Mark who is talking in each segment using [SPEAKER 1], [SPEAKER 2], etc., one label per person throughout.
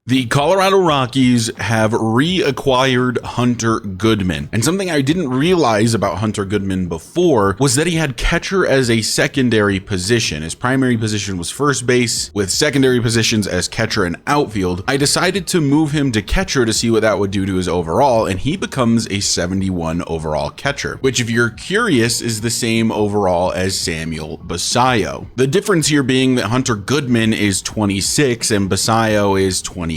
[SPEAKER 1] The Colorado Rockies have reacquired Hunter Goodman. And something I didn't realize about Hunter Goodman before was that he had catcher as a secondary position. His primary position was first base, with secondary positions as catcher and outfield. I decided to move him to catcher to see what that would do to his overall, and he becomes a 71 overall catcher, which, if you're curious, is the same overall as Samuel Basallo. The difference here being that Hunter Goodman is 26 and Basallo is 21.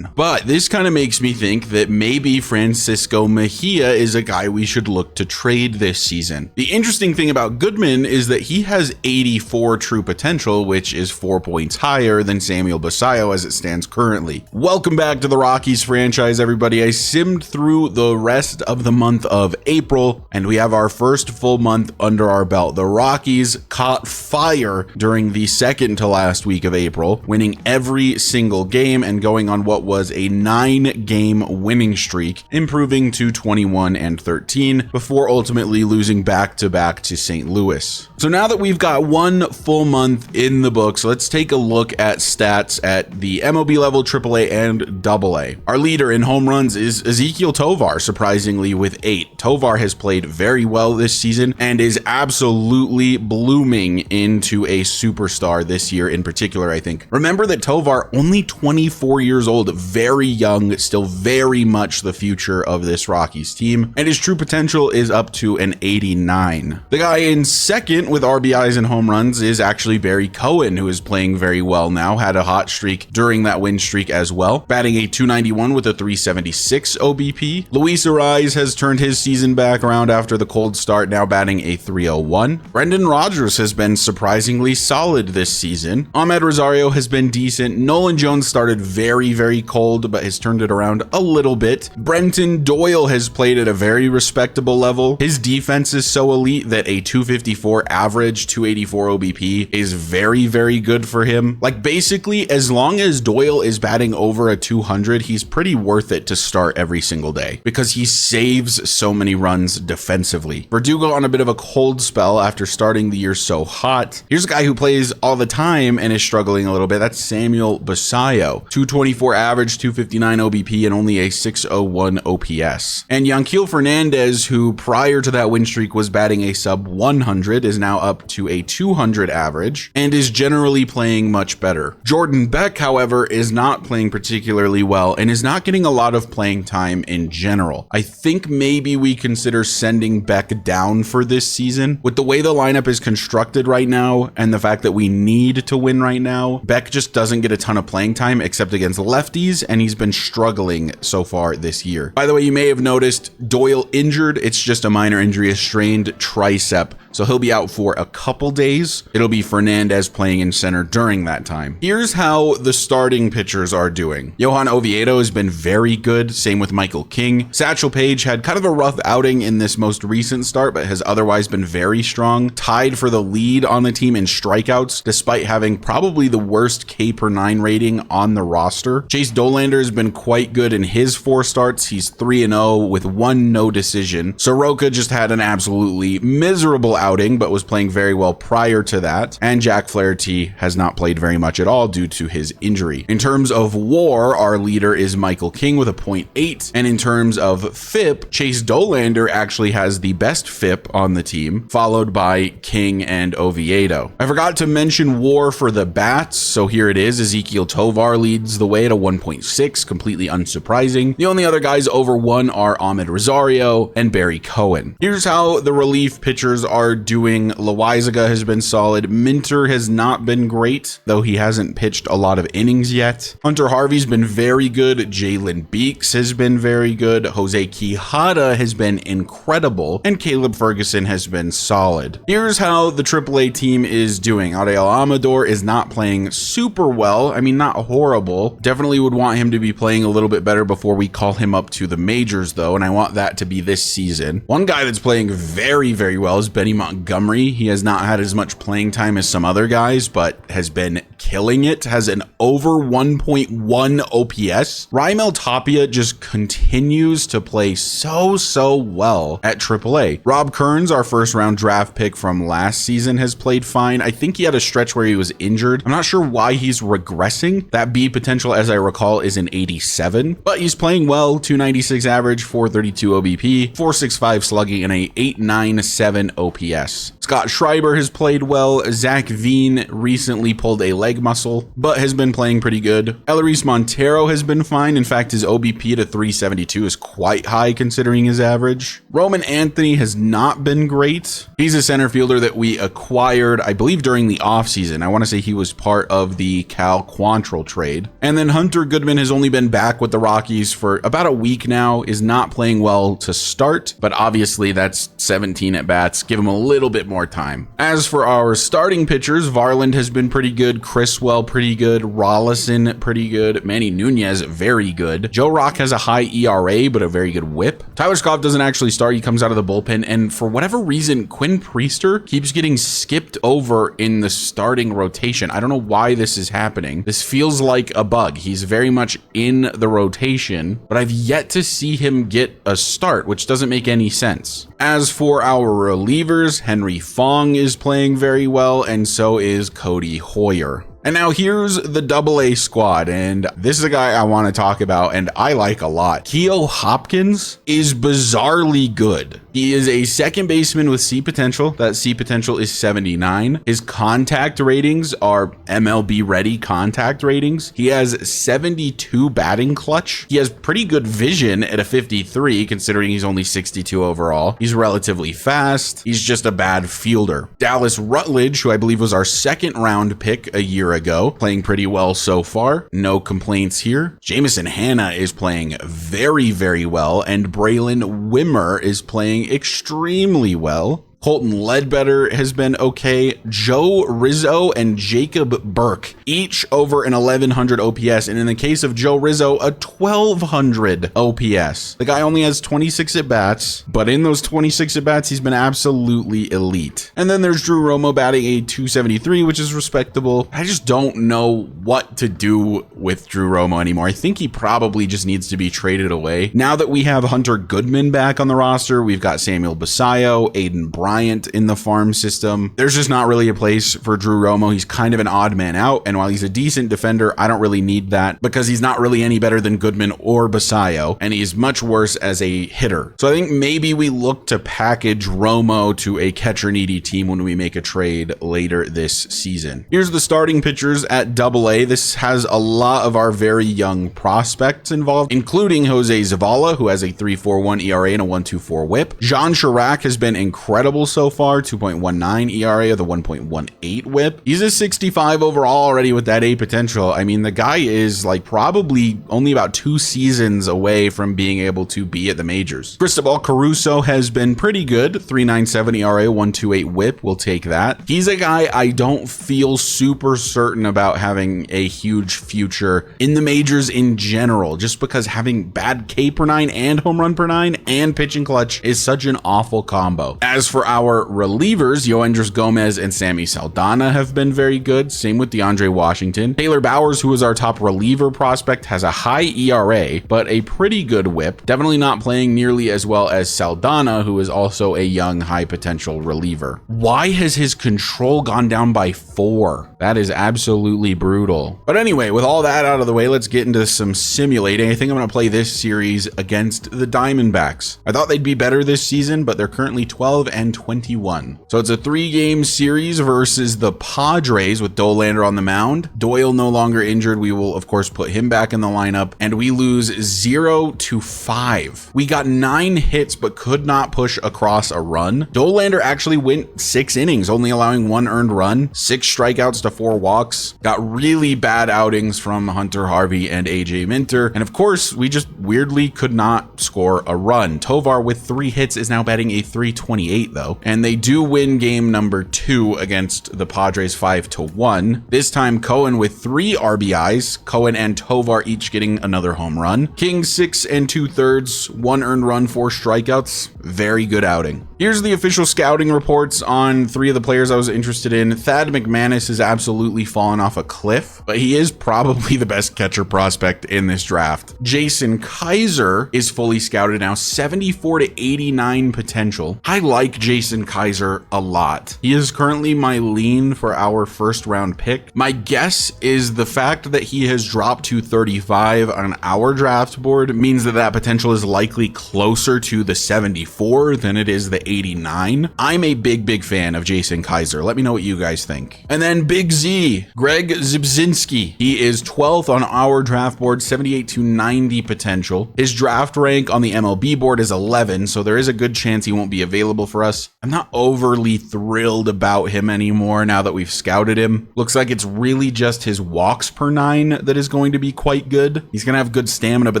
[SPEAKER 1] But this kind of makes me think that maybe Francisco Mejia is a guy we should look to trade this season. The interesting thing about Goodman is that he has 84 true potential, which is 4 points higher than Samuel Basallo as it stands currently. Welcome back to the Rockies franchise, everybody. I simmed through the rest of the month of April, and we have our first full month under our belt. The Rockies caught fire during the second to last week of April, winning every single game and going on what was a 9-game winning streak, improving to 21-13 before ultimately losing back-to-back to St. Louis. So now that we've got one full month in the books, let's take a look at stats at the MLB level, AAA and AA. Our leader in home runs is Ezequiel Tovar, surprisingly, with 8. Tovar has played very well this season and is absolutely blooming into a superstar this year in particular, I think. Remember that Tovar, only 24 years old, very young, still very much the future of this Rockies team, and his true potential is up to an 89. The guy in second with RBIs and home runs is actually Barry Cohen, who is playing very well now, had a hot streak during that win streak as well, batting a 291 with a 376 OBP. Luis Ariz has turned his season back around after the cold start, now batting a 301. Brendan Rodgers has been surprisingly solid this season. Ahmed Rosario has been decent. Nolan Jones started very cold, but has turned it around a little bit. Brenton Doyle has played at a very respectable level. His defense is so elite that a 254 average, 284 OBP is very good for him. Like, basically, as long as Doyle is batting over a 200, he's pretty worth it to start every single day because he saves so many runs defensively. Verdugo on a bit of a cold spell after starting the year so hot. Here's a guy who plays all the time and is struggling a little bit. That's Samuel Basallo. 224 average, 259 OBP, and only a 601 OPS. And Yanquiel Fernandez, who prior to that win streak was batting a sub 100, is now up to a 200 average and is generally playing much better. Jordan Beck, however, is not playing particularly well and is not getting a lot of playing time in general. I think maybe we consider sending Beck down for this season. With the way the lineup is constructed right now and the fact that we need to win right now, Beck just doesn't get a ton of playing time except against lefties, and he's been struggling so far this year. By the way, you may have noticed Doyle injured. It's just a minor injury, a strained tricep, so he'll be out for a couple days. It'll be Fernandez playing in center during that time. Here's how the starting pitchers are doing. Johan Oviedo has been very good, same with Michael King. Satchel Paige had kind of a rough outing in this most recent start, but has otherwise been very strong. Tied for the lead on the team in strikeouts, despite having probably the worst K/9 rating on the roster. Chase Dolander has been quite good in his 4 starts. He's 3-0 with 1 no decision. Soroka just had an absolutely miserable outing, but was playing very well prior to that. And Jack Flaherty has not played very much at all due to his injury. In terms of WAR, our leader is Michael King with a 0.8. And in terms of FIP, Chase Dolander actually has the best FIP on the team, followed by King and Oviedo. I forgot to mention WAR for the bats, so here it is. Ezequiel Tovar leads the way at a 1.6, completely unsurprising. The only other guys over 1 are Ahmed Rosario and Barry Cohen. Here's how the relief pitchers are doing. Loaizaga has been solid. Minter has not been great, though he hasn't pitched a lot of innings yet. Hunter Harvey's been very good. Jalen Beeks has been very good. Jose Quijada has been incredible, and Caleb Ferguson has been solid. Here's how the AAA team is doing. Ariel Amador is not playing super well. I mean, not horrible. Definitely would want him to be playing a little bit better before we call him up to the majors, though, and I want that to be this season. One guy that's playing very well is Benny Montgomery. He has not had as much playing time as some other guys, but has been killing it, has an over 1.1 OPS. Raimel Tapia just continues to play so well at AAA. Rob Kearns, our first round draft pick from last season, has played fine. I think he had a stretch where he was injured. I'm not sure why he's regressing. That B potential as I recall, is an 87, but he's playing well. 296 average, 432 OBP, 465 slugging, and a 897 OPS. Scott Schreiber has played well. Zach Veen recently pulled a leg muscle, but has been playing pretty good. Eleris Montero has been fine. In fact, his OBP to 372 is quite high considering his average. Roman Anthony has not been great. He's a center fielder that we acquired, I believe, during the offseason. I want to say he was part of the Cal Quantrill trade. And then Hunter Goodman has only been back with the Rockies for about a week now, is not playing well to start, but obviously that's 17 at bats. Give him a little bit more time. As for our starting pitchers, Varland has been pretty good, Criswell pretty good, Rollison pretty good, Manny Nunez very good. Joe Rock has a high ERA but a very good whip. Tyler Scott doesn't actually start, he comes out of the bullpen, and for whatever reason Quinn Priester keeps getting skipped over in the starting rotation. I don't know why this is happening. This feels like a bug. He's very much in the rotation, but I've yet to see him get a start, which doesn't make any sense. As for our relievers, Henry Fong is playing very well, and so is Cody Hoyer. And now here's the AA squad, and this is a guy I want to talk about and I like a lot. Keo Hopkins is bizarrely good. He is a second baseman with C potential. That C potential is 79. His contact ratings are MLB ready contact ratings. He has 72 batting clutch. He has pretty good vision at a 53, considering he's only 62 overall. He's relatively fast. He's just a bad fielder. Dallas Rutledge, who I believe was our second round pick a year ago, playing pretty well so far. No complaints here. Jamison Hanna is playing very, very well, and Braylon Wimmer is playing extremely well. Colton Ledbetter has been okay. Joe Rizzo and Jacob Burke, each over an 1100 OPS. And in the case of Joe Rizzo, a 1200 OPS. The guy only has 26 at bats, but in those 26 at bats, he's been absolutely elite. And then there's Drew Romo batting a 273, which is respectable. I just don't know what to do with Drew Romo anymore. I think he probably just needs to be traded away. Now that we have Hunter Goodman back on the roster, we've got Samuel Basayo, Aiden Bryant in the farm system. There's just not really a place for Drew Romo. He's kind of an odd man out, and while he's a decent defender, I don't really need that because he's not really any better than Goodman or Basayo, and he's much worse as a hitter. So I think maybe we look to package Romo to a catcher needy team when we make a trade later this season. Here's the starting pitchers at AA. This has a lot of our very young prospects involved, including Jose Zavala, who has a 3.41 ERA and a 1.24 whip. Jean Chirac has been incredible so far, 2.19 ERA with a 1.18 whip. He's a 65 overall already with that A potential. I mean, the guy is like probably only about 2 seasons away from being able to be at the majors. Cristobal Caruso has been pretty good, 3.97 ERA, 1.28 whip. We'll take that. He's a guy I don't feel super certain about having a huge future in the majors in general, just because having bad K per 9 and home run per 9 and pitching clutch is such an awful combo. As for our relievers, Yoendris Gomez and Sammy Saldana have been very good. Same with DeAndre Washington. Taylor Bowers, who is our top reliever prospect, has a high ERA, but a pretty good whip. Definitely not playing nearly as well as Saldana, who is also a young, high potential reliever. Why has his control gone down by 4? That is absolutely brutal. But anyway, with all that out of the way, let's get into some simulating. I think I'm going to play this series against the Diamondbacks. I thought they'd be better this season, but they're currently 12-21. So it's a 3-game series versus the Padres with Dollander on the mound. Doyle no longer injured. We will, of course, put him back in the lineup, and we lose 0-5. We got 9 hits, but could not push across a run. Dollander actually went 6 innings, only allowing 1 earned run, 6 strikeouts to 4 walks. Got really bad outings from Hunter Harvey and AJ Minter. And of course, we just weirdly could not score a run. Tovar with 3 hits is now batting a 328 though. And they do win game number 2 against the Padres 5-1. This time Cohen with 3 RBIs. Cohen and Tovar each getting another home run. King 6 2/3, 1 earned run, 4 strikeouts. Very good outing. Here's the official scouting reports on 3 of the players I was interested in. Thad McManus has absolutely fallen off a cliff, but he is probably the best catcher prospect in this draft. Jason Kaiser is fully scouted now, 74 to 89 potential. I like Jason Kaiser a lot. He is currently my lean for our first round pick. My guess is the fact that he has dropped to 35 on our draft board means that potential is likely closer to the 74 than it is the 89. I'm a big fan of Jason Kaiser. Let me know what you guys think. And then Big Z, Greg Zibzinski. He is 12th on our draft board, 78 to 90 potential. His draft rank on the MLB board is 11, so there is a good chance he won't be available for us. I'm not overly thrilled about him anymore now that we've scouted him. Looks like it's really just his walks per 9 that is going to be quite good. He's going to have good stamina, but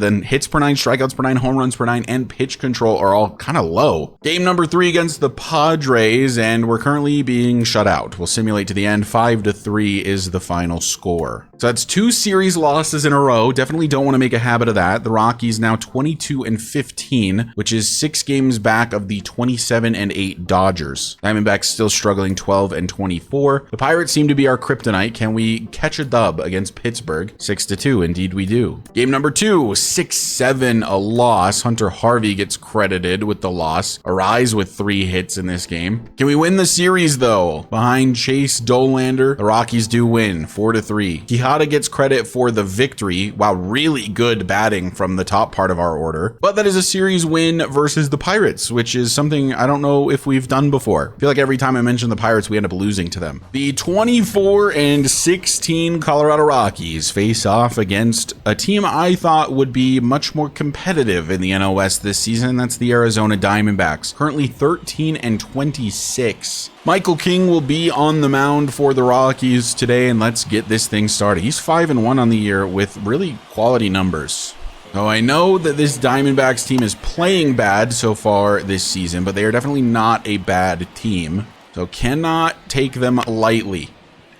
[SPEAKER 1] then hits per 9, strikeouts per 9, home runs per 9, and pitch control are all kind of low. Game number 3 against the Padres, and we're currently being shut out. We'll simulate to the end. 5-3 is the final score. So that's 2 series losses in a row. Definitely don't want to make a habit of that. The Rockies now 22-15, which is 6 games back of the 27-8 Dodgers. Diamondbacks still struggling, 12-24. The Pirates seem to be our kryptonite. Can we catch a dub against Pittsburgh? 6-2, indeed we do. Game number 2, 6-7, a loss. Hunter Harvey gets credited with the loss. Arise with 3 hits in this game. Can we win the series though? Behind Chase Dolander, the Rockies do win, 4-3. Quijada gets credit for the victory. Wow, really good batting from the top part of our order. But that is a series win versus the Pirates, which is something I don't know if we've done before. I feel like every time I mention the Pirates, we end up losing to them. The 24-16 Colorado Rockies face off against a team I thought would be much more competitive in the NL West this season. That's the Arizona Diamondbacks, currently 13-26. Michael King will be on the mound for the Rockies today, and let's get this thing started. He's 5-1 on the year with really quality numbers. So I know that this Diamondbacks team is playing bad so far this season, but they are definitely not a bad team. So cannot take them lightly.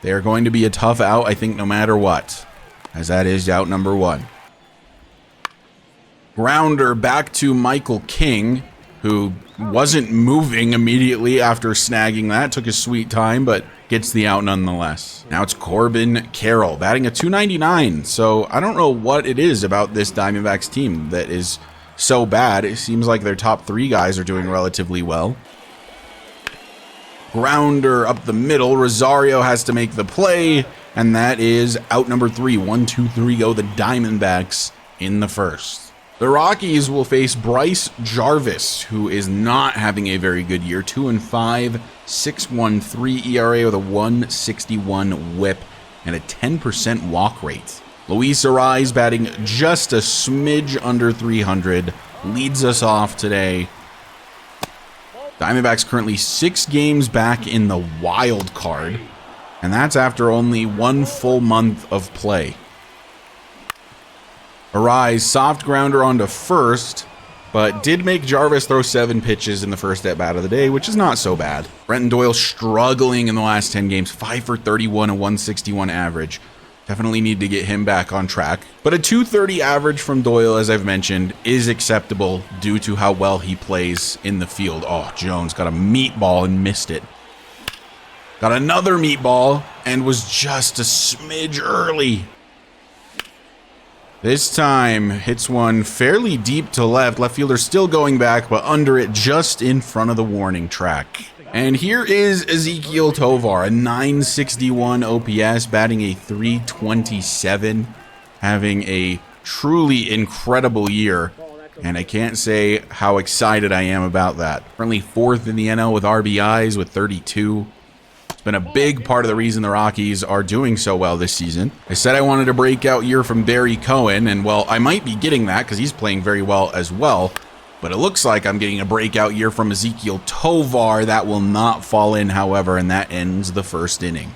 [SPEAKER 1] They are going to be a tough out, I think, no matter what, as that is out number 1. Grounder back to Michael King, who wasn't moving immediately after snagging that. Took his sweet time, but gets the out nonetheless. Now it's Corbin Carroll batting a .299. So I don't know what it is about this Diamondbacks team that is so bad. It seems like their top 3 guys are doing relatively well. Grounder up the middle. Rosario has to make the play, and that is out number 3. 1-2-3 go the Diamondbacks in the first. The Rockies will face Bryce Jarvis, who is not having a very good year. 2-5, 6.13 ERA with a 1.61 WHIP and a 10% walk rate. Luis Arise batting just a smidge under 300 leads us off today. Diamondbacks currently 6 games back in the wild card, and that's after only 1 full month of play. Arise, soft grounder onto first, but did make Jarvis throw 7 pitches in the first at-bat of the day, which is not so bad. Brenton Doyle struggling in the last 10 games, 5 for 31, a 161 average. Definitely need to get him back on track. But a 230 average from Doyle, as I've mentioned, is acceptable due to how well he plays in the field. Oh, Jones got a meatball and missed it. Got another meatball and was just a smidge early. This time hits one fairly deep to left. Left fielder still going back, but under it just in front of the warning track. And here is Ezequiel Tovar, a .961 OPS, batting a .327, having a truly incredible year. And I can't say how excited I am about that. Currently 4th in the NL with RBIs with 32. Been a big part of the reason the Rockies are doing so well this season. I said I wanted a breakout year from Barry Cohen, and well, I might be getting that because he's playing very well as well, but it looks like I'm getting a breakout year from Ezequiel Tovar. That will not fall in, however, and that ends the first inning.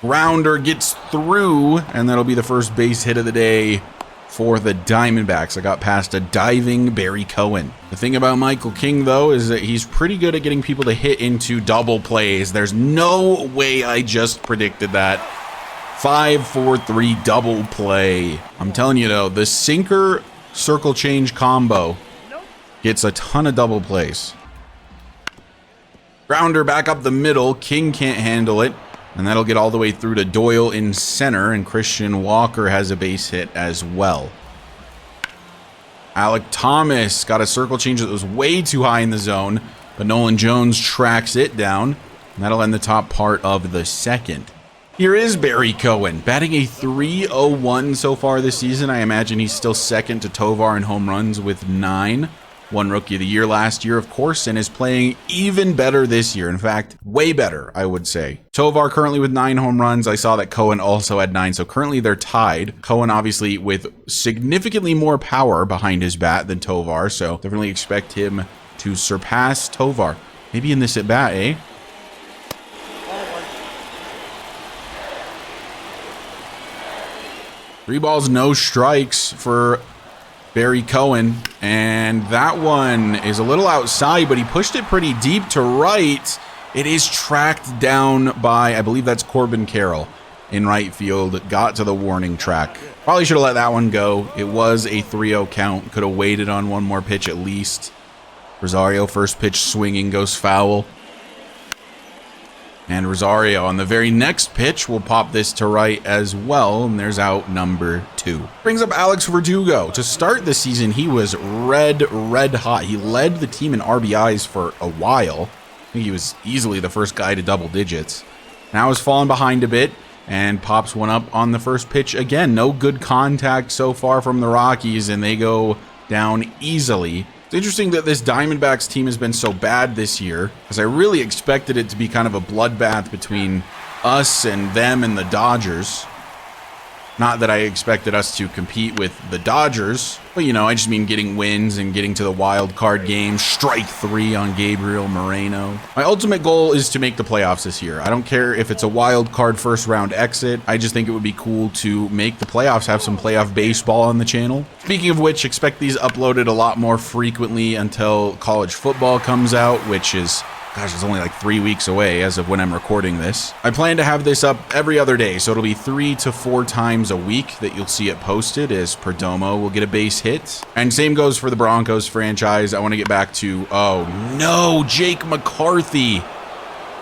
[SPEAKER 1] Grounder gets through, and that'll be the first base hit of the day for the Diamondbacks. I got past a diving Barry Cohen. The thing about Michael King, though, is that he's pretty good at getting people to hit into double plays. There's no way I just predicted that. 5-4-3 double play. I'm telling you, though, the sinker circle change combo Gets a ton of double plays. Grounder back up the middle. King can't handle it. And that'll get all the way through to Doyle in center. And Christian Walker has a base hit as well. Alec Thomas got a circle change that was way too high in the zone. But Nolan Jones tracks it down. And that'll end the top part of the second. Here is Barry Cohen, batting a .301 so far this season. I imagine he's still second to Tovar in home runs with 9. Won Rookie of the Year last year, of course, and is playing even better this year. In fact, way better, I would say. Tovar currently with 9 home runs. I saw that Cohen also had 9, so currently they're tied. Cohen obviously with significantly more power behind his bat than Tovar, so definitely expect him to surpass Tovar. Maybe in this at bat, eh? 3 balls, no strikes for Barry Cohen. And that one is a little outside, but he pushed it pretty deep to right. It is tracked down by, I believe that's Corbin Carroll in right field. Got to the warning track. Probably should have let that one go. It was a 3-0 count. Could have waited on one more pitch at least. Rosario, first pitch swinging, goes foul. And Rosario on the very next pitch will pop this to right as well. And there's out number 2. Brings up Alex Verdugo. To start the season, he was red hot. He led the team in RBIs for a while. I think he was easily the first guy to double digits. Now he's fallen behind a bit and pops one up on the first pitch again. No good contact so far from the Rockies, and they go down easily. It's interesting that this Diamondbacks team has been so bad this year, as I really expected it to be kind of a bloodbath between us and them and the Dodgers. Not that I expected us to compete with the Dodgers, but you know, I just mean getting wins and getting to the wild card game. Strike 3 on Gabriel Moreno. My ultimate goal is to make the playoffs this year. I don't care if it's a wild card first round exit. I just think it would be cool to make the playoffs, have some playoff baseball on the channel. Speaking of which, expect these uploaded a lot more frequently until college football comes out, which is, gosh, it's only like 3 weeks away as of when I'm recording this. I plan to have this up every other day, so it'll be 3 to 4 times a week that you'll see it posted, as Perdomo will get a base hit. And same goes for the Broncos franchise. I want to get back to, oh no, Jake McCarthy.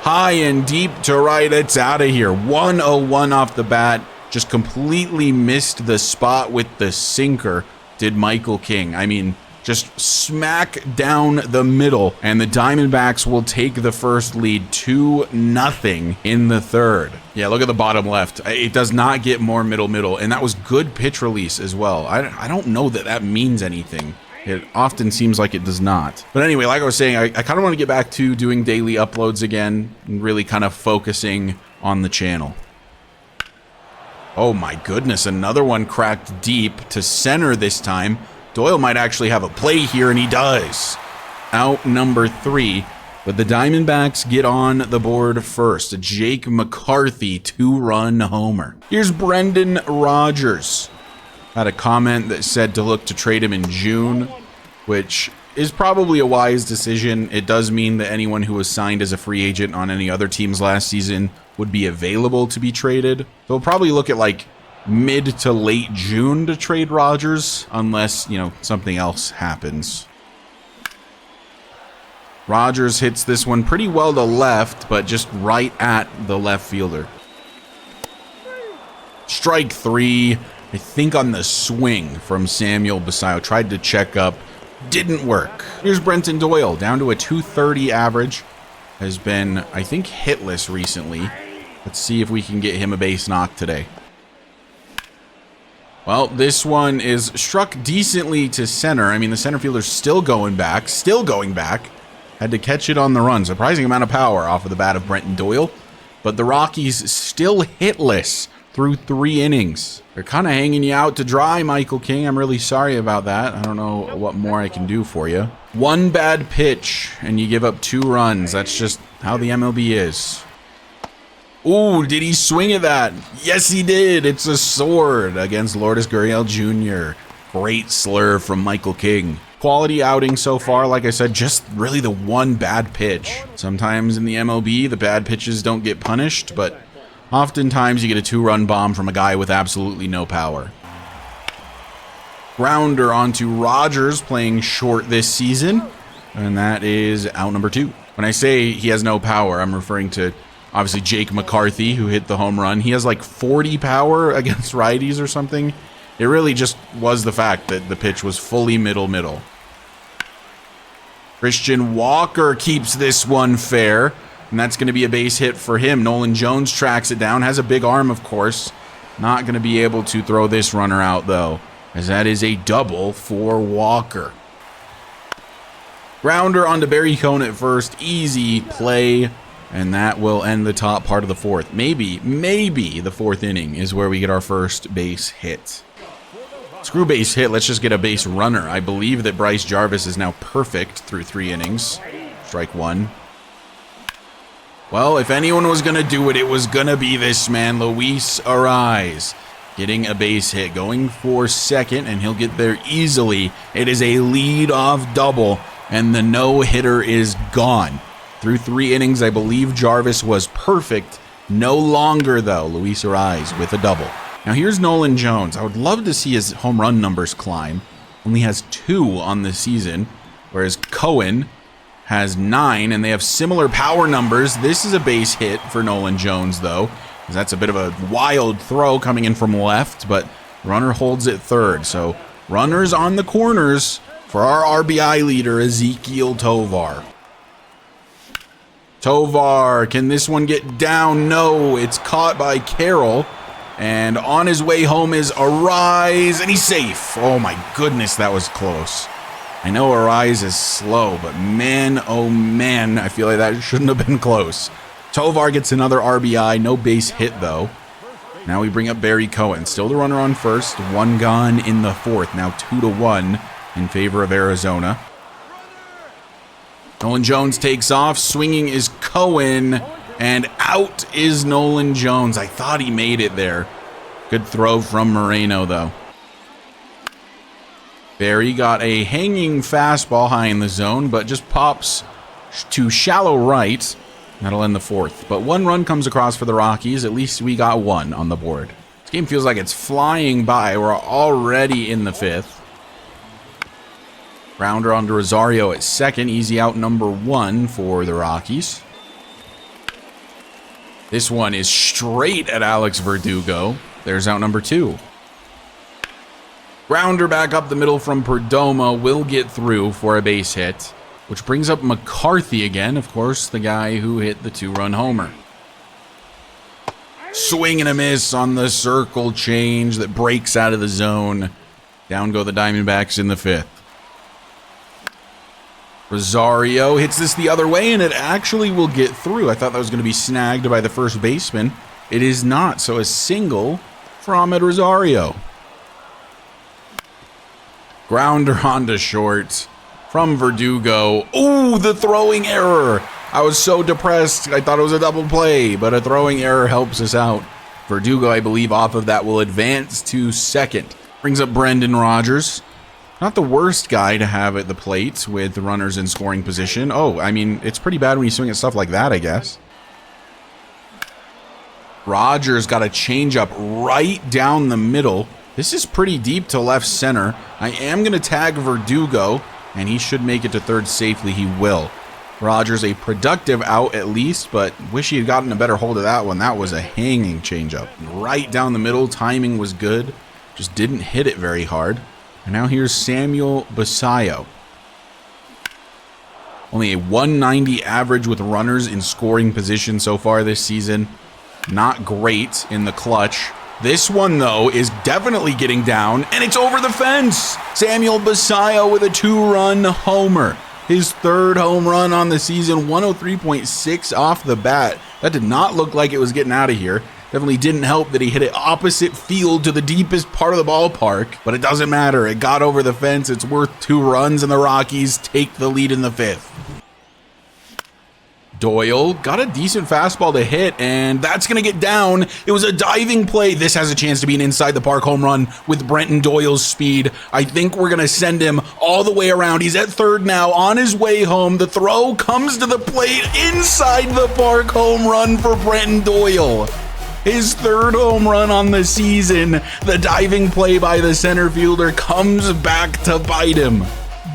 [SPEAKER 1] High and deep to right, it's out of here. 101 off the bat, just completely missed the spot with the sinker, did Michael King. I mean, just smack down the middle, and the Diamondbacks will take the first lead 2-0 in the third. Yeah, look at the bottom left. It does not get more middle, and that was good pitch release as well. I don't know that that means anything. It often seems like it does not. But anyway, like I was saying, I kind of want to get back to doing daily uploads again and really kind of focusing on the channel. Oh my goodness, another one cracked deep to center this time. Doyle might actually have a play here, and he does. Out number 3, but the Diamondbacks get on the board first. A Jake McCarthy 2-run homer. Here's Brendan Rodgers. Had a comment that said to look to trade him in June, which is probably a wise decision. It does mean that anyone who was signed as a free agent on any other teams last season would be available to be traded. So we'll probably look at like mid to late June to trade Rodgers, unless, you know, something else happens. Rodgers hits this one pretty well to left, but just right at the left fielder. Strike 3, I think on the swing from Samuel Basayo. Tried to check up, didn't work. Here's Brenton Doyle, down to a .230 average. Has been, I think, hitless recently. Let's see if we can get him a base knock today. Well, this one is struck decently to center. I mean, the center fielder's still going back. Had to catch it on the run. Surprising amount of power off of the bat of Brenton Doyle. But the Rockies still hitless through 3 innings. They're kind of hanging you out to dry, Michael King. I'm really sorry about that. I don't know what more I can do for you. 1 bad pitch, and you give up 2 runs. That's just how the MLB is. Ooh, did he swing at that? Yes, he did. It's a sword against Lourdes Gurriel Jr. Great slur from Michael King. Quality outing so far. Like I said, just really the 1 bad pitch. Sometimes in the MLB, the bad pitches don't get punished, but oftentimes you get a 2-run bomb from a guy with absolutely no power. Grounder onto Rogers, playing short this season. And that is out number 2. When I say he has no power, I'm referring to obviously Jake McCarthy, who hit the home run. He has like 40 power against righties or something. It really just was the fact that the pitch was fully middle. Christian Walker keeps this one fair, and that's going to be a base hit for him. Nolan Jones tracks it down, has a big arm, of course. Not going to be able to throw this runner out, though, as that is a double for Walker. Grounder onto Barry Cone at first. Easy play, and that will end the top part of the 4th. Maybe the 4th inning is where we get our first base hit. Screw base hit, let's just get a base runner. I believe that Bryce Jarvis is now perfect through 3 innings. Strike 1. Well, if anyone was going to do it, it was going to be this man, Luis Arraez. Getting a base hit, going for second, and he'll get there easily. It is a lead-off double, and the no-hitter is gone. Through 3 innings, I believe Jarvis was perfect. No longer, though, Luis Arraez with a double. Now here's Nolan Jones. I would love to see his home run numbers climb. Only has 2 on the season, whereas Cohen has 9, and they have similar power numbers. This is a base hit for Nolan Jones, though. That's a bit of a wild throw coming in from left, but runner holds it third. So runners on the corners for our RBI leader, Ezequiel Tovar. Tovar, can this one get down? No, it's caught by Carroll. And on his way home is Arraez, and he's safe. Oh my goodness, that was close. I know Arraez is slow, but man, oh man, I feel like that shouldn't have been close. Tovar gets another RBI, no base hit though. Now we bring up Barry Cohen. Still the runner on first, 1 gone in the 4th. Now 2-1 in favor of Arizona. Nolan Jones takes off. Swinging is Cohen, and out is Nolan Jones. I thought he made it there. Good throw from Moreno though. Barry got a hanging fastball high in the zone, but just pops to shallow right. That'll end the 4th. But 1 run comes across for the Rockies. At least we got 1 on the board. This game feels like it's flying by. We're already in the 5th. Grounder onto Rosario at second. Easy out number 1 for the Rockies. This one is straight at Alex Verdugo. There's out number 2. Grounder back up the middle from Perdomo. Will get through for a base hit, which brings up McCarthy again. Of course, the guy who hit the 2-run homer. Swing and a miss on the circle change that breaks out of the zone. Down go the Diamondbacks in the 5th. Rosario hits this the other way, and it actually will get through. I thought that was going to be snagged by the first baseman. It is not, so a single for Ahmed Rosario. Grounder onto short from Verdugo. Ooh, the throwing error. I was so depressed. I thought it was a double play, but a throwing error helps us out. Verdugo, I believe, off of that will advance to second. Brings up Brendan Rodgers. Not the worst guy to have at the plate with runners in scoring position. Oh, I mean, it's pretty bad when you swing at stuff like that, I guess. Rodgers got a changeup right down the middle. This is pretty deep to left center. I am going to tag Verdugo, and he should make it to third safely. He will. Rodgers a productive out at least, but wish he had gotten a better hold of that one. That was a hanging changeup. Right down the middle. Timing was good. Just didn't hit it very hard. And now here's Samuel Basayo. Only a 190 average with runners in scoring position so far this season. Not great in the clutch. This one, though, is definitely getting down, and it's over the fence. Samuel Basayo with a 2-run homer. His 3rd home run on the season, 103.6 off the bat. That did not look like it was getting out of here. Definitely didn't help that he hit it opposite field to the deepest part of the ballpark, but it doesn't matter. It got over the fence. It's worth 2 runs, and the Rockies take the lead in the 5th. Doyle got a decent fastball to hit, and that's going to get down. It was a diving play. This has a chance to be an inside-the-park home run with Brenton Doyle's speed. I think we're going to send him all the way around. He's at third now, on his way home. The throw comes to the plate, inside the park home run for Brenton Doyle. His third home run on the season. The diving play by the center fielder comes back to bite him.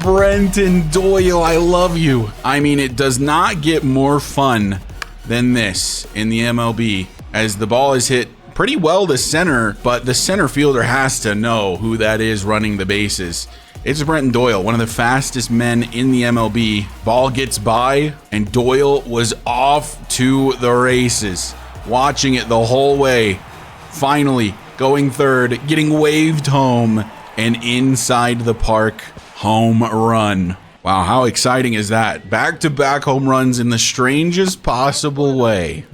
[SPEAKER 1] Brenton Doyle, I love you. I mean, it does not get more fun than this in the MLB, as the ball is hit pretty well to center, but the center fielder has to know who that is running the bases. It's Brenton Doyle, one of the fastest men in the MLB. Ball gets by, and Doyle was off to the races, watching it the whole way. Finally, going third, getting waved home, and inside the park, home run. Wow, how exciting is that? Back-to-back home runs in the strangest possible way.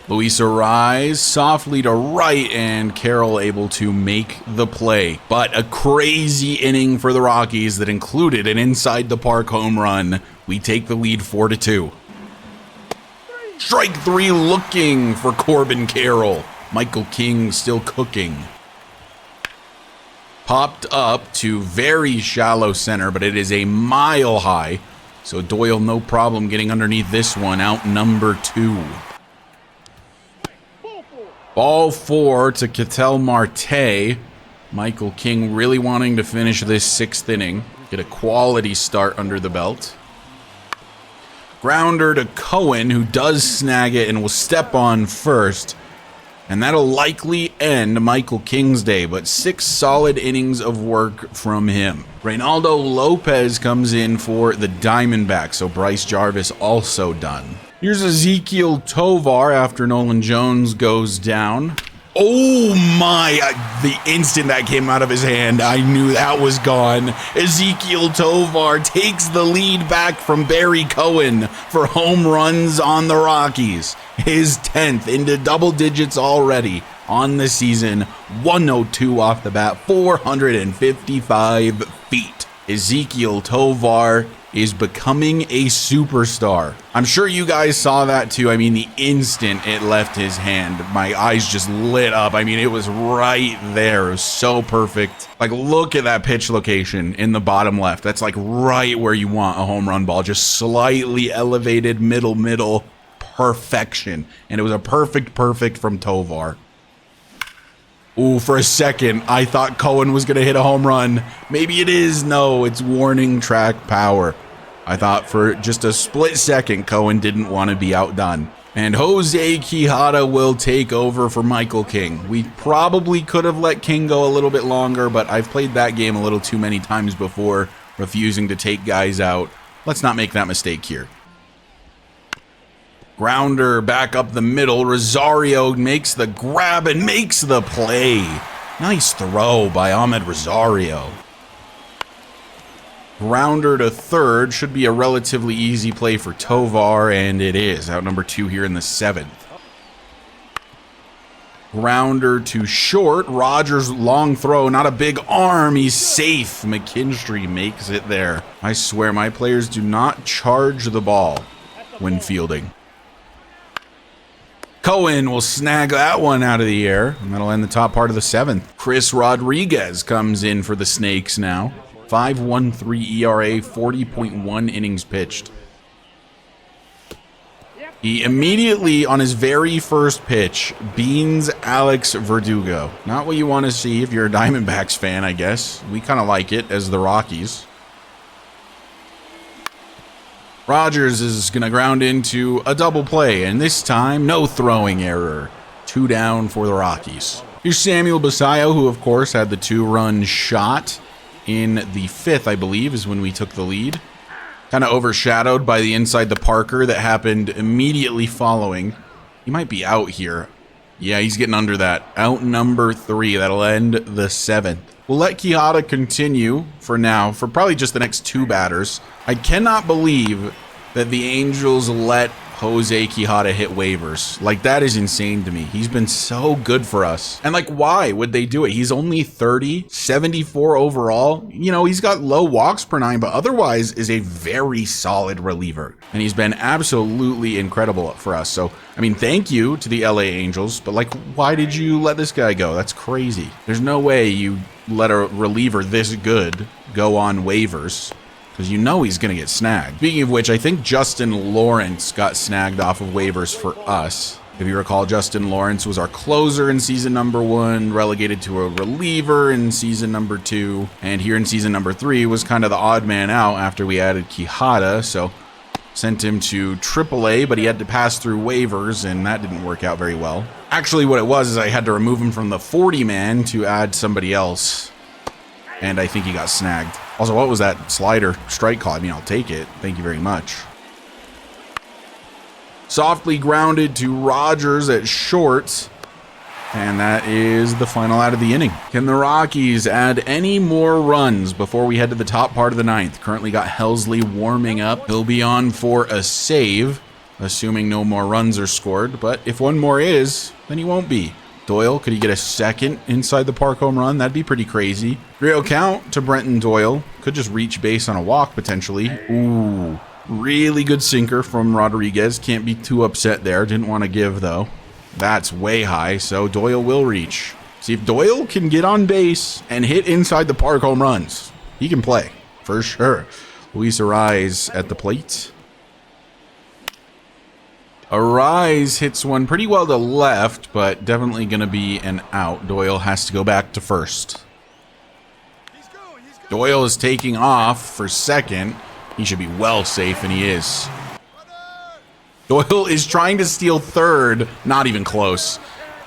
[SPEAKER 1] Luis Arraez softly to right, and Carroll able to make the play. But a crazy inning for the Rockies that included an inside-the-park home run. We take the lead 4-2. Strike three looking for Corbin Carroll. Michael King still cooking. Popped up to very shallow center, but it is a mile high. So Doyle, no problem getting underneath this one, out number 2. Ball 4 to Ketel Marte. Michael King really wanting to finish this 6th inning. Get a quality start under the belt. Grounder to Cohen, who does snag it and will step on first. And that'll likely end Michael King's day, but 6 solid innings of work from him. Reynaldo Lopez comes in for the Diamondbacks, so Bryce Jarvis also done. Here's Ezequiel Tovar after Nolan Jones goes down. Oh my, the instant that came out of his hand, I knew that was gone. Ezequiel Tovar takes the lead back from Barry Cohen for home runs on the Rockies. His 10th into double digits already on the season. 102 off the bat, 455 feet. Ezequiel Tovar is becoming a superstar. I'm sure you guys saw that too. I mean, the instant it left his hand, my eyes just lit up. I mean, it was right there. It was so perfect. Like, look at that pitch location in the bottom left. That's like right where you want a home run ball. Just slightly elevated, middle. Perfection. And it was a perfect from Tovar. Ooh, for a second, I thought Cohen was going to hit a home run. Maybe it is. No, it's warning track power. I thought for just a split second, Cohen didn't want to be outdone. And Jose Quijada will take over for Michael King. We probably could have let King go a little bit longer, but I've played that game a little too many times before, refusing to take guys out. Let's not make that mistake here. Grounder back up the middle. Rosario makes the grab and makes the play. Nice throw by Ahmed Rosario. Grounder to third. Should be a relatively easy play for Tovar, and it is. Out number 2 here in the 7th. Grounder to short. Rogers long throw. Not a big arm. He's safe. McKinstry makes it there. I swear my players do not charge the ball when fielding. Cohen will snag that one out of the air, and that'll end the top part of the 7th. Chris Rodriguez comes in for the Snakes now. 5.13 ERA, 40.1 innings pitched. He immediately, on his very first pitch, beans Alex Verdugo. Not what you want to see if you're a Diamondbacks fan, I guess. We kind of like it as the Rockies. Rogers is going to ground into a double play, and this time, no throwing error. 2 down for the Rockies. Here's Samuel Basayo, who, of course, had the 2-run shot in the 5th, I believe, is when we took the lead. Kind of overshadowed by the inside the Parker that happened immediately following. He might be out here. Yeah, he's getting under that. Out number 3. That'll end the 7th. We'll let Quijada continue for now, for probably just the next 2 batters. I cannot believe that the Angels let Jose Quijada hit waivers. Like, that is insane to me. He's been so good for us. And, like, why would they do it? He's only 30, 74 overall. You know, he's got low walks per 9, but otherwise is a very solid reliever. And he's been absolutely incredible for us. So, I mean, thank you to the LA Angels, but, like, why did you let this guy go? That's crazy. There's no way you let a reliever this good go on waivers. because you know he's going to get snagged. Speaking of which, I think Justin Lawrence got snagged off of waivers for us. If you recall, Justin Lawrence was our closer in season number 1, relegated to a reliever in season number 2, and here in season number 3 was kind of the odd man out after we added Quijada, so sent him to AAA, but he had to pass through waivers, and that didn't work out very well. Actually, what it was is I had to remove him from the 40-man to add somebody else, and I think he got snagged. Also, what was that slider strike call? I mean, I'll take it. Thank you very much. Softly grounded to Rogers at short, and that is the final out of the inning. Can the Rockies add any more runs before we head to the top part of the 9th? Currently got Helsley warming up. He'll be on for a save, assuming no more runs are scored, but if one more is, then he won't be. Doyle, could he get a second inside the park home run? That'd be pretty crazy. 3-0 count to Brenton Doyle. Could just reach base on a walk, potentially. Ooh. Really good sinker from Rodriguez. Can't be too upset there. Didn't want to give, though. That's way high, so Doyle will reach. See, if Doyle can get on base and hit inside the park home runs, he can play, for sure. Luis Arraez at the plate. Arraez hits one pretty well to left, but definitely going to be an out. Doyle has to go back to first. Doyle is taking off for second. He should be well safe, and he is. Doyle is trying to steal third. Not even close.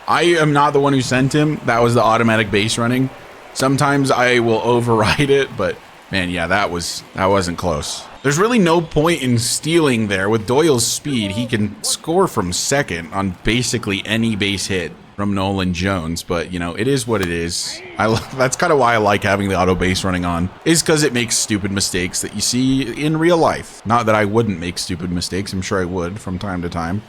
[SPEAKER 1] I am not the one who sent him. That was the automatic base running. Sometimes I will override it, but man, yeah, that wasn't close. There's really no point in stealing there. With Doyle's speed, he can score from second on basically any base hit from Nolan Jones, but you know, it is what it is. That's kind of why I like having the auto base running on, is because it makes stupid mistakes that you see in real life. Not that I wouldn't make stupid mistakes, I'm sure I would from time to time.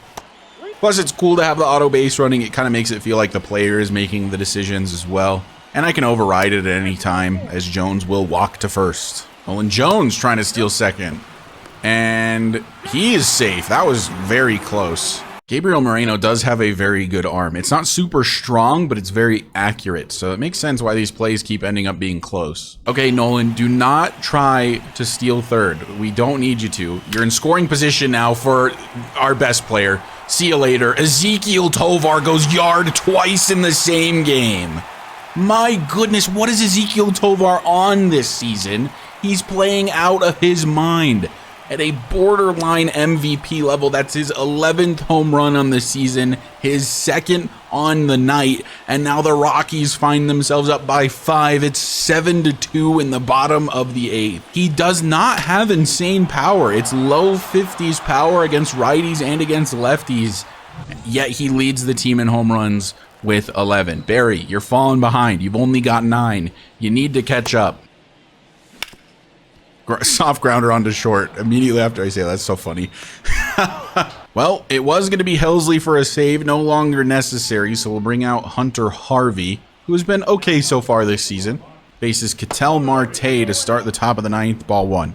[SPEAKER 1] Plus, it's cool to have the auto base running. It kind of makes it feel like the player is making the decisions as well. And I can override it at any time, as Jones will walk to first. Nolan Jones trying to steal second. And he is safe. That was very close. Gabriel Moreno does have a very good arm. It's not super strong, but it's very accurate. So it makes sense why these plays keep ending up being close. Okay, Nolan, do not try to steal third. We don't need you to. You're in scoring position now for our best player. See you later. Ezequiel Tovar goes yard twice in the same game. My goodness, what is Ezequiel Tovar on this season? He's playing out of his mind. At a borderline MVP level, that's his 11th home run on the season, his second on the night, and now the Rockies find themselves up by 5. It's 7-2 in the bottom of the 8th. He does not have insane power. It's low 50s power against righties and against lefties, yet he leads the team in home runs with 11. Barry, you're falling behind. You've only got 9. You need to catch up. Soft grounder onto short immediately after I say that. That's so funny. Well, it was going to be Helsley for a save, no longer necessary, so we'll bring out Hunter Harvey, who has been okay so far this season. Faces Ketel Marte to start the top of the 9th, ball 1.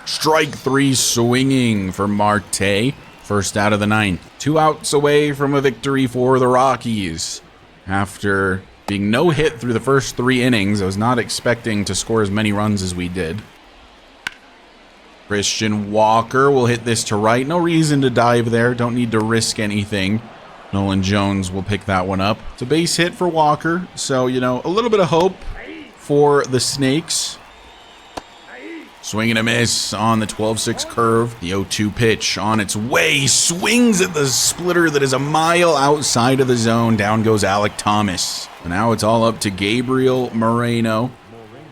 [SPEAKER 1] Strike 3 swinging for Marte, first out of the 9th. 2 outs away from a victory for the Rockies. After being no hit through the first 3 innings, I was not expecting to score as many runs as we did. Christian Walker will hit this to right. No reason to dive there. Don't need to risk anything. Nolan Jones will pick that one up. It's a base hit for Walker, so, you know, a little bit of hope for the Snakes. Swing and a miss on the 12-6 curve. The 0-2 pitch on its way. Swings at the splitter that is a mile outside of the zone. Down goes Alec Thomas. And now it's all up to Gabriel Moreno.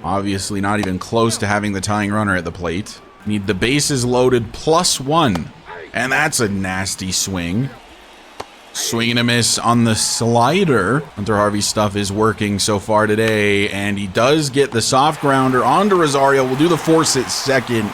[SPEAKER 1] Obviously not even close to having the tying runner at the plate. Need the bases loaded +1. And that's a nasty swing. Swing and a miss on the slider. Hunter Harvey's stuff is working so far today, and he does get the soft grounder onto Rosario. We'll do the force at second,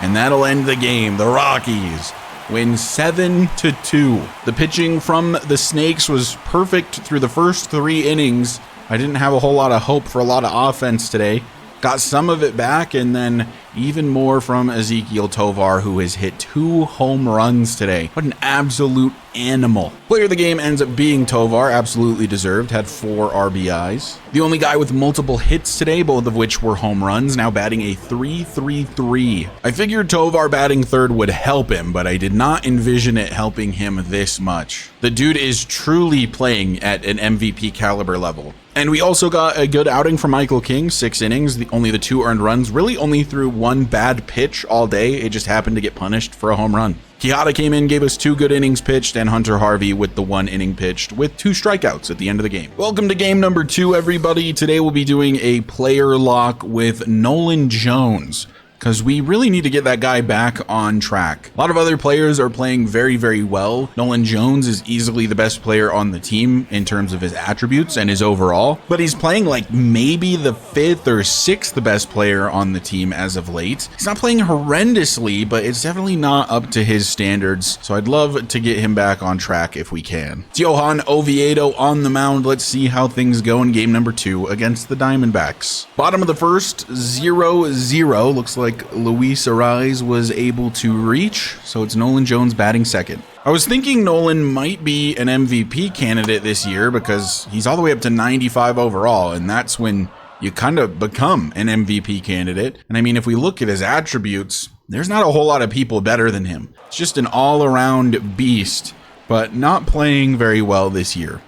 [SPEAKER 1] and that'll end the game. The Rockies win 7-2. The pitching from the Snakes was perfect through the first 3 innings. I didn't have a whole lot of hope for a lot of offense today. Got some of it back, and then even more from Ezequiel Tovar, who has hit 2 home runs today. What an absolute animal. Player of the game ends up being Tovar, absolutely deserved, had 4 RBIs. The only guy with multiple hits today, both of which were home runs, now batting a .333. I figured Tovar batting third would help him, but I did not envision it helping him this much. The dude is truly playing at an MVP caliber level. And we also got a good outing from Michael King, 6 innings, only the 2 earned runs, really only threw 1 bad pitch all day. It just happened to get punished for a home run. Quijada came in, gave us 2 good innings pitched, and Hunter Harvey with the 1 inning pitched with 2 strikeouts at the end of the game. Welcome to game number 2, everybody. Today we'll be doing a player lock with Nolan Jones, because we really need to get that guy back on track. A lot of other players are playing very, very well. Nolan Jones is easily the best player on the team in terms of his attributes and his overall, but he's playing like maybe the 5th or 6th best player on the team as of late. He's not playing horrendously, but it's definitely not up to his standards, so I'd love to get him back on track if we can. It's Johan Oviedo on the mound. Let's see how things go in game number 2 against the Diamondbacks. Bottom of the first, 0-0. Looks like Luis Arraez was able to reach, so it's Nolan Jones batting second. I was thinking Nolan might be an MVP candidate this year because he's all the way up to 95 overall, and that's when you kind of become an MVP candidate. And I mean, if we look at his attributes, there's not a whole lot of people better than him. It's just an all-around beast, but not playing very well this year.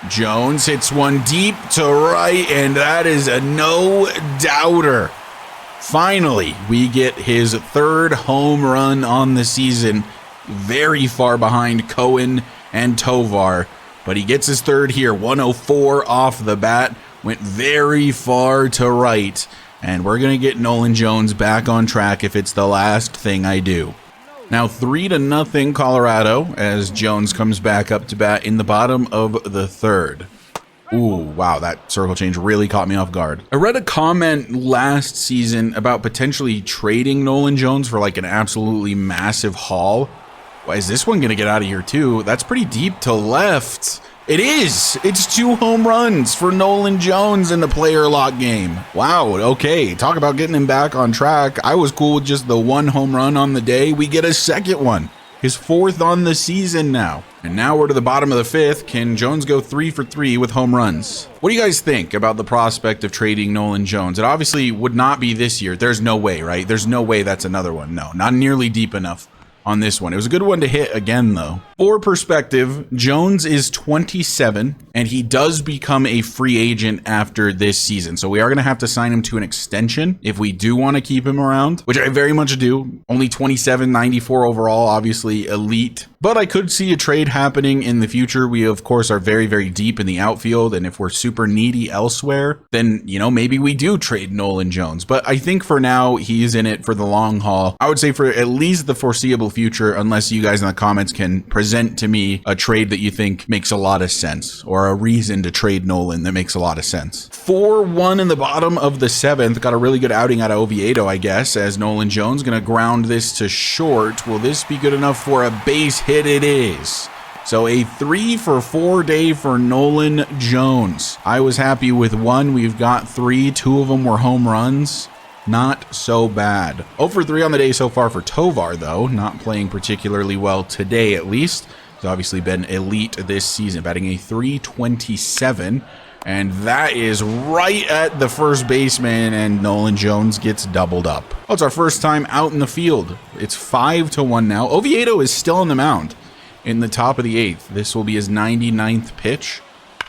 [SPEAKER 1] Jones hits one deep to right, and that is a no-doubter. Finally, we get his 3rd home run on the season, very far behind Cohen and Tovar, but he gets his 3rd here. 104 off the bat, went very far to right, and we're going to get Nolan Jones back on track if it's the last thing I do. Now 3-0 Colorado as Jones comes back up to bat in the bottom of the 3rd. Ooh, wow, that circle change really caught me off guard. I read a comment last season about potentially trading Nolan Jones for like an absolutely massive haul. Why is this one gonna get out of here too? That's pretty deep to left. It is! It's 2 home runs for Nolan Jones in the player lock game. Wow, okay, talk about getting him back on track. I was cool with just the 1 home run on the day. We get a 2nd one. His 4th on the season now. And now we're to the bottom of the 5th. Can Jones go 3 for 3 with home runs? What do you guys think about the prospect of trading Nolan Jones? It obviously would not be this year. There's no way, right? There's no way that's another one. No, not nearly deep enough on this one. It was a good one to hit again, though. For perspective, Jones is 27, and he does become a free agent after this season. So we are going to have to sign him to an extension if we do want to keep him around, which I very much do. Only 27, 94 overall, obviously elite. But I could see a trade happening in the future. We, of course, are very, very deep in the outfield, and if we're super needy elsewhere, then, you know, maybe we do trade Nolan Jones. But I think for now, he's in it for the long haul. I would say for at least the foreseeable future, unless you guys in the comments can present to me a trade that you think makes a lot of sense, or a reason to trade Nolan that makes a lot of sense. 4-1 in the bottom of the 7th. Got a really good outing out of Oviedo, I guess, as Nolan Jones gonna ground this to short. Will this be good enough for a base hit? It is. So a 3 for 4 day for Nolan Jones. I was happy with 1. We've got 3. 2 of them were home runs. Not so bad. 0 for 3 on the day so far for Tovar, though. Not playing particularly well today, at least. He's obviously been elite this season, batting a .327. And that is right at the first baseman, and Nolan Jones gets doubled up. Oh, it's our first time out in the field. It's 5-1 now. Oviedo is still on the mound in the top of the 8th. This will be his 99th pitch.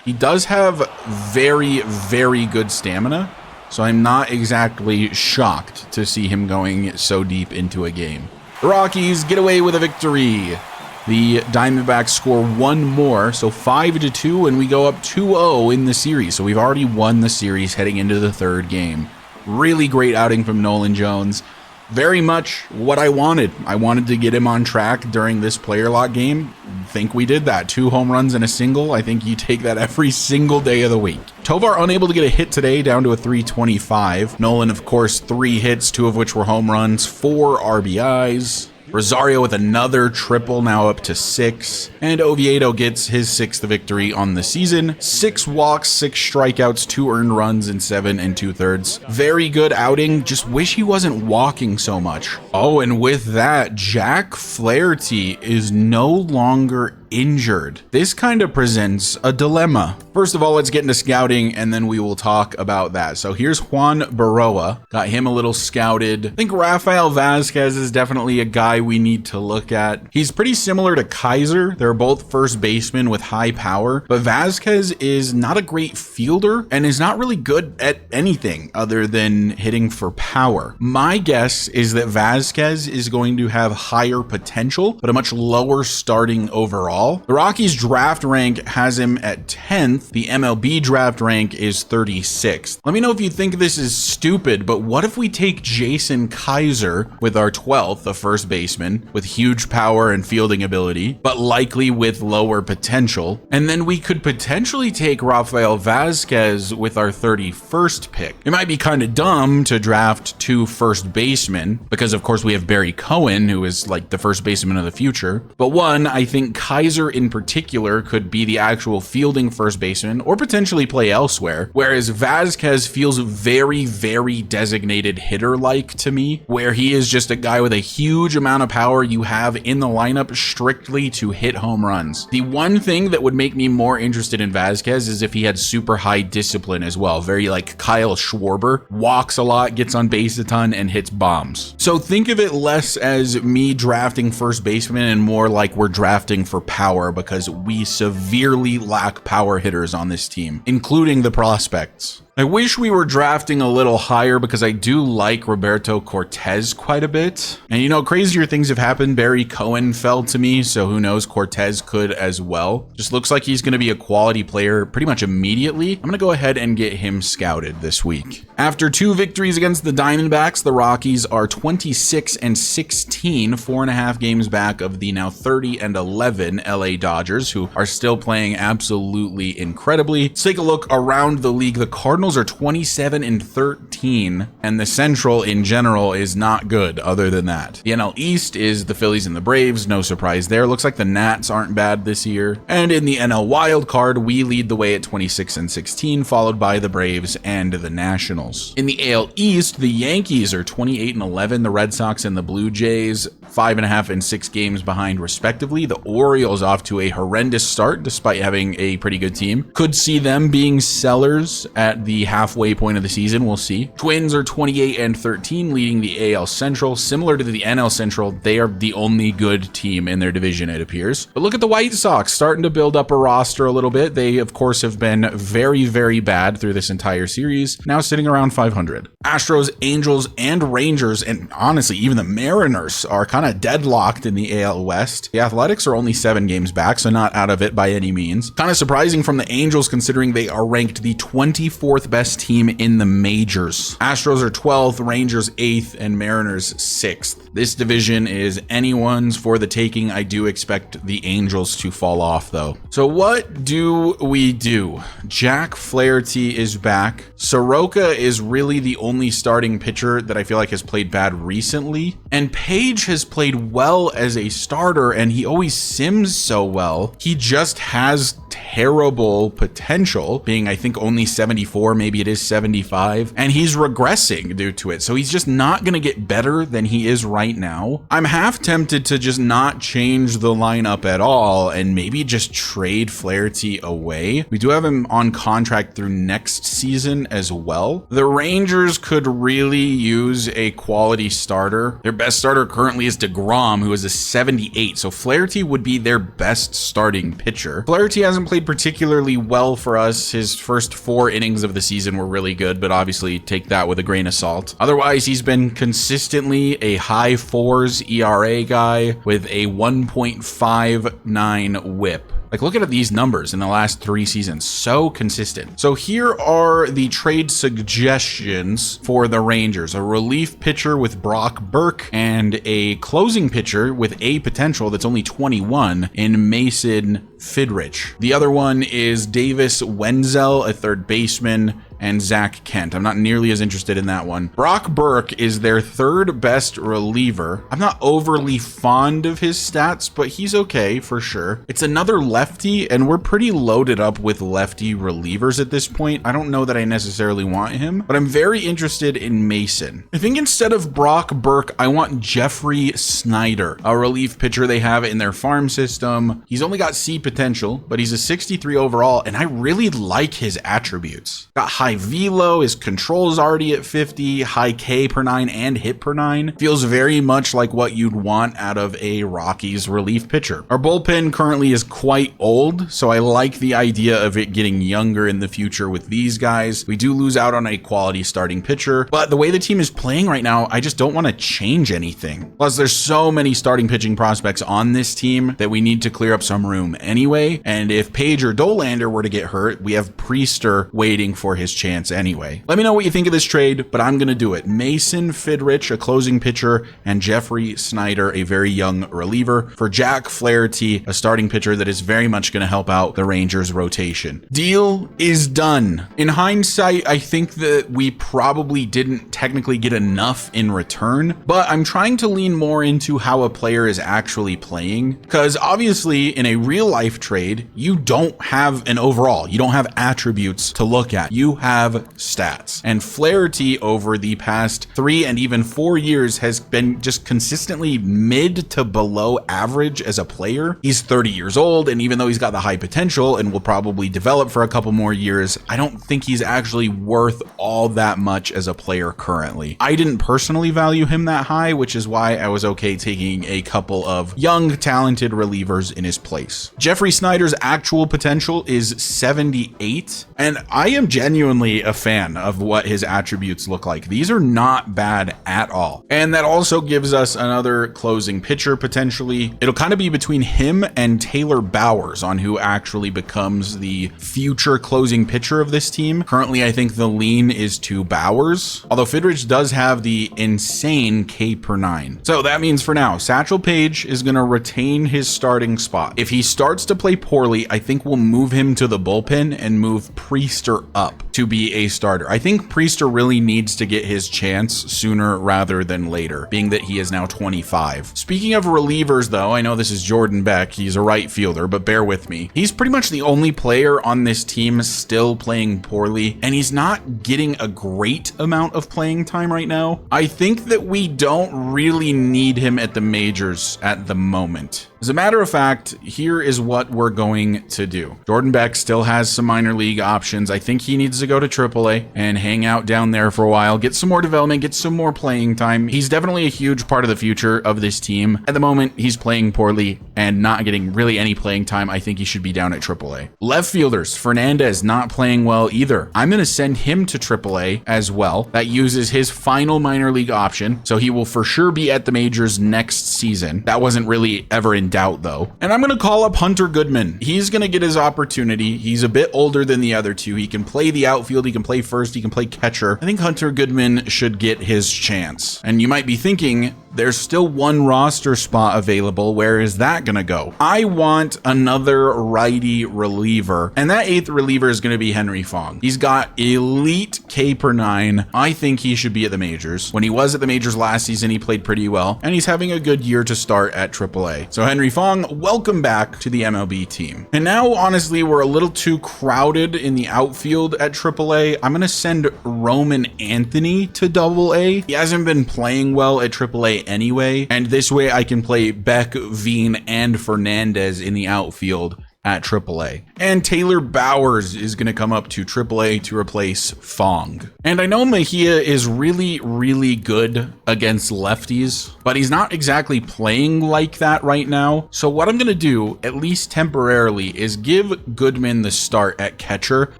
[SPEAKER 1] He does have very, very good stamina, so I'm not exactly shocked to see him going so deep into a game. The Rockies get away with a victory. The Diamondbacks score 1 more, so 5-2, and we go up 2-0 in the series. So we've already won the series heading into the 3rd game. Really great outing from Nolan Jones. Very much what I wanted. I wanted to get him on track during this player lock game. Think we did that. 2 home runs and a single. I think you take that every single day of the week. Tovar unable to get a hit today, down to a .325. Nolan, of course, 3 hits, 2 of which were home runs, 4 RBIs. Rosario with another triple, now up to 6. And Oviedo gets his 6th victory on the season. 6 walks, 6 strikeouts, 2 earned runs in 7 2/3. Very good outing. Just wish he wasn't walking so much. Oh, and with that, Jack Flaherty is no longer injured. This kind of presents a dilemma. First of all, let's get into scouting and then we will talk about that. So here's Juan Baroa. Got him a little scouted. I think Rafael Vazquez is definitely a guy we need to look at. He's pretty similar to Kaiser. They're both first basemen with high power, but Vazquez is not a great fielder and is not really good at anything other than hitting for power. My guess is that Vazquez is going to have higher potential, but a much lower starting overall. The Rockies draft rank has him at 10th. The MLB draft rank is 36th. Let me know if you think this is stupid, but what if we take Jason Kaiser with our 12th, a first baseman with huge power and fielding ability, but likely with lower potential, and then we could potentially take Rafael Vazquez with our 31st pick. It might be kind of dumb to draft 2 first basemen because of course we have Barry Cohen, who is like the first baseman of the future, but one, I think Kaiser in particular could be the actual fielding first baseman or potentially play elsewhere, whereas Vazquez feels very, very designated hitter-like to me, where he is just a guy with a huge amount of power you have in the lineup strictly to hit home runs. The one thing that would make me more interested in Vazquez is if he had super high discipline as well, very like Kyle Schwarber, walks a lot, gets on base a ton, and hits bombs. So think of it less as me drafting first baseman and more like we're drafting for power, because we severely lack power hitters on this team, including the prospects. I wish we were drafting a little higher because I do like Roberto Cortez quite a bit. And you know, crazier things have happened. Barry Cohen fell to me, so who knows, Cortez could as well. Just looks like he's going to be a quality player pretty much immediately. I'm going to go ahead and get him scouted this week. After 2 victories against the Diamondbacks, the Rockies are 26-16, 4.5 games back of the now 30-11 LA Dodgers, who are still playing absolutely incredibly. Let's take a look around the league. The Cardinals are 27-13, and the Central in general is not good other than that. The NL East is the Phillies and the Braves, no surprise there. Looks like the Nats aren't bad this year. And in the NL Wild Card, we lead the way at 26-16, followed by the Braves and the Nationals. In the AL East, the Yankees are 28-11, the Red Sox and the Blue Jays 5.5 and 6 games behind respectively. The Orioles off to a horrendous start despite having a pretty good team. Could see them being sellers at the halfway point of the season. We'll see. Twins are 28-13, leading the AL Central. Similar to the NL Central, they are the only good team in their division, it appears. But look at the White Sox starting to build up a roster a little bit. They, of course, have been very, very bad through this entire series, now sitting around 500. Astros, Angels, and Rangers, and honestly, even the Mariners are kind of deadlocked in the AL West. The Athletics are only 7 games back, so not out of it by any means. Kind of surprising from the Angels considering they are ranked the 24th best team in the majors. Astros are 12th, Rangers 8th, and Mariners 6th. This division is anyone's for the taking. I do expect the Angels to fall off though. So what do we do? Jack Flaherty is back. Soroka is really the only starting pitcher that I feel like has played bad recently. And Page has played well as a starter, and he always sims so well. He just has terrible potential, being I think only 74, maybe it is 75, and he's regressing due to it. So he's just not going to get better than he is right now. I'm half tempted to just not change the lineup at all and maybe just trade Flaherty away. We do have him on contract through next season as well. The Rangers could really use a quality starter. Their best starter currently is DeGrom, who is a 78, so Flaherty would be their best starting pitcher. Flaherty hasn't played particularly well for us. His first 4 innings of the season were really good, but obviously take that with a grain of salt. Otherwise, he's been consistently a high 4s ERA guy with a 1.59 whip. Like, look at these numbers in the last 3 seasons. So consistent. So here are the trade suggestions for the Rangers. A relief pitcher with Brock Burke and a closing pitcher with a potential that's only 21 in Mason Fidrich. The other one is Davis Wenzel, a third baseman, and Zach Kent. I'm not nearly as interested in that one. Brock Burke is their third best reliever. I'm not overly fond of his stats, but he's okay for sure. It's another lefty, and we're pretty loaded up with lefty relievers at this point. I don't know that I necessarily want him, but I'm very interested in Mason. I think instead of Brock Burke, I want Jeffrey Snyder, a relief pitcher they have in their farm system. He's only got C potential, but he's a 63 overall, and I really like his attributes. Got high velo, his control is already at 50, high K per 9 and hit per 9. Feels very much like what you'd want out of a Rockies relief pitcher. Our bullpen currently is quite old, so I like the idea of it getting younger in the future with these guys. We do lose out on a quality starting pitcher, but the way the team is playing right now, I just don't want to change anything. Plus, there's so many starting pitching prospects on this team that we need to clear up some room anyway, and if Page or Dolander were to get hurt, we have Priester waiting for his chance anyway. Let me know what you think of this trade, but I'm gonna do it. Mason Fidrich, a closing pitcher, and Jeffrey Snyder, a very young reliever, for Jack Flaherty, a starting pitcher that is very much gonna help out the Rangers rotation. Deal is done. In hindsight, I think that we probably didn't technically get enough in return, but I'm trying to lean more into how a player is actually playing, because obviously in a real life trade, you don't have an overall, you don't have attributes to look at. You have stats, and Flaherty over the past 3 and even 4 years has been just consistently mid to below average as a player. He's 30 years old, and even though he's got the high potential and will probably develop for a couple more years, I don't think he's actually worth all that much as a player currently. I didn't personally value him that high, which is why I was okay taking a couple of young, talented relievers in his place. Jeffrey Snyder's actual potential is 78, and I am genuinely a fan of what his attributes look like. These are not bad at all. And that also gives us another closing pitcher potentially. It'll kind of be between him and Taylor Bowers on who actually becomes the future closing pitcher of this team. Currently, I think the lean is to Bowers, although Fidrich does have the insane K per 9. So that means for now, Satchel Paige is going to retain his starting spot. If he starts to play poorly, I think we'll move him to the bullpen and move Priester up to be a starter. I think Priester really needs to get his chance sooner rather than later, being that he is now 25. Speaking of relievers though, I know this is Jordan Beck, he's a right fielder, but bear with me. He's pretty much the only player on this team still playing poorly, and he's not getting a great amount of playing time right now. I think that we don't really need him at the majors at the moment. As a matter of fact, here is what we're going to do. Jordan Beck still has some minor league options. I think he needs to go to AAA and hang out down there for a while, get some more development, get some more playing time. He's definitely a huge part of the future of this team. At the moment, he's playing poorly and not getting really any playing time. I think he should be down at AAA. Left fielders, Fernandez not playing well either. I'm going to send him to AAA as well. That uses his final minor league option, so he will for sure be at the majors next season. That wasn't really ever in doubt though. And I'm going to call up Hunter Goodman. He's going to get his opportunity. He's a bit older than the other two. He can play the outfield, he can play first, he can play catcher. I think Hunter Goodman should get his chance. And you might be thinking, there's still one roster spot available. Where is that going to go? I want another righty reliever, and that 8th reliever is going to be Henry Fong. He's got elite K per 9. I think he should be at the majors. When he was at the majors last season, he played pretty well, and he's having a good year to start at AAA. So Henry Fong, welcome back to the MLB team. And now, honestly, we're a little too crowded in the outfield at AAA. I'm going to send Roman Anthony to AA. He hasn't been playing well at AAA anyway, and this way I can play Beck, Veen, and Fernandez in the outfield at AAA. And Taylor Bowers is going to come up to AAA to replace Fong. And I know Mejia is really, really good against lefties, but he's not exactly playing like that right now. So what I'm going to do, at least temporarily, is give Goodman the start at catcher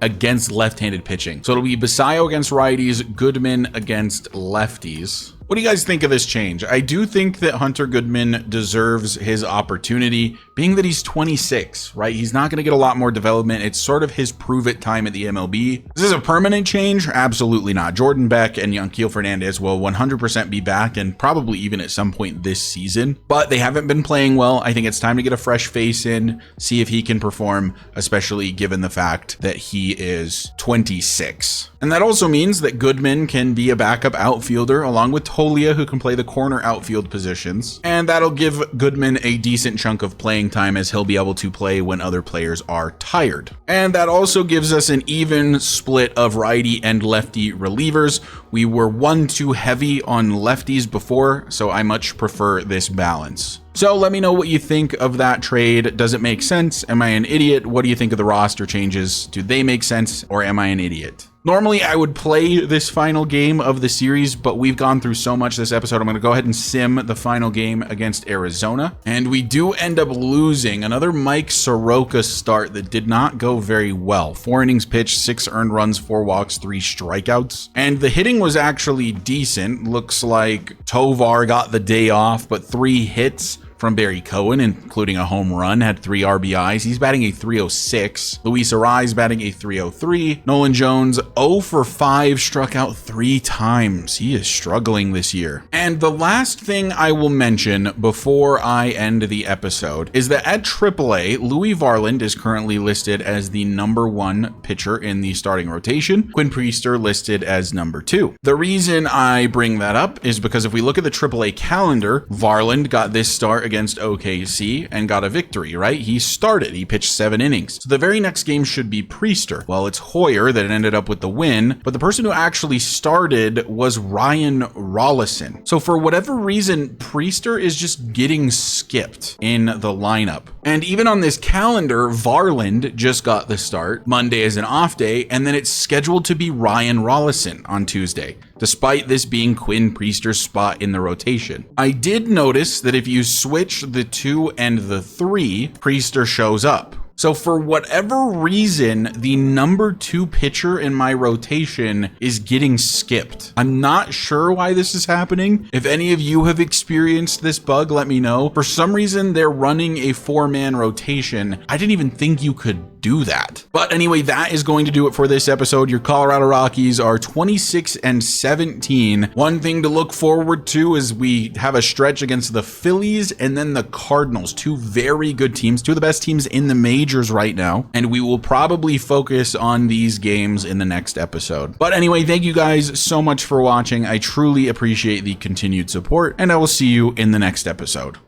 [SPEAKER 1] against left-handed pitching. So it'll be Basayo against righties, Goodman against lefties. What do you guys think of this change? I do think that Hunter Goodman deserves his opportunity, being that he's 26, right? He's not going to get a lot more development. It's sort of his prove-it time at the MLB. Is this a permanent change? Absolutely not. Jordan Beck and Yanquiel Fernandez will 100% be back, and probably even at some point this season, but they haven't been playing well. I think it's time to get a fresh face in, see if he can perform, especially given the fact that he is 26. And that also means that Goodman can be a backup outfielder along with Tolia, who can play the corner outfield positions. And that'll give Goodman a decent chunk of playing time, as he'll be able to play when other players are tired. And that also gives us an even split of righty and lefty relievers. We were one too heavy on lefties before, so I much prefer this balance. So let me know what you think of that trade. Does it make sense? Am I an idiot? What do you think of the roster changes? Do they make sense, or am I an idiot? Normally, I would play this final game of the series, but we've gone through so much this episode, I'm going to go ahead and sim the final game against Arizona. And we do end up losing another Mike Soroka start that did not go very well. 4 innings pitched, 6 earned runs, 4 walks, 3 strikeouts. And the hitting was actually decent. Looks like Tovar got the day off, but 3 hits from Barry Cohen, including a home run, had 3 RBIs. He's batting a .306. Luis Arraez batting a .303. Nolan Jones 0 for 5, struck out 3 times. He is struggling this year. And the last thing I will mention before I end the episode is that at AAA, Louis Varland is currently listed as the #1 pitcher in the starting rotation. Quinn Priester listed as #2. The reason I bring that up is because if we look at the AAA calendar, Varland got this start against OKC and got a victory, right? He started, he pitched 7 innings. So the very next game should be Priester. Well, it's Hoyer that ended up with the win, but the person who actually started was Ryan Rollison. So for whatever reason, Priester is just getting skipped in the lineup. And even on this calendar, Varland just got the start. Monday is an off day, and then it's scheduled to be Ryan Rollison on Tuesday, despite this being Quinn Priester's spot in the rotation. I did notice that if you switch the 2 and the 3, Priester shows up. So for whatever reason, the #2 pitcher in my rotation is getting skipped. I'm not sure why this is happening. If any of you have experienced this bug, let me know. For some reason, they're running a 4-man rotation. I didn't even think you could do that. But anyway, that is going to do it for this episode. Your Colorado Rockies are 26-17. One thing to look forward to is we have a stretch against the Phillies and then the Cardinals, 2 very good teams, 2 of the best teams in the majors right now. And we will probably focus on these games in the next episode. But anyway, thank you guys so much for watching. I truly appreciate the continued support, and I will see you in the next episode.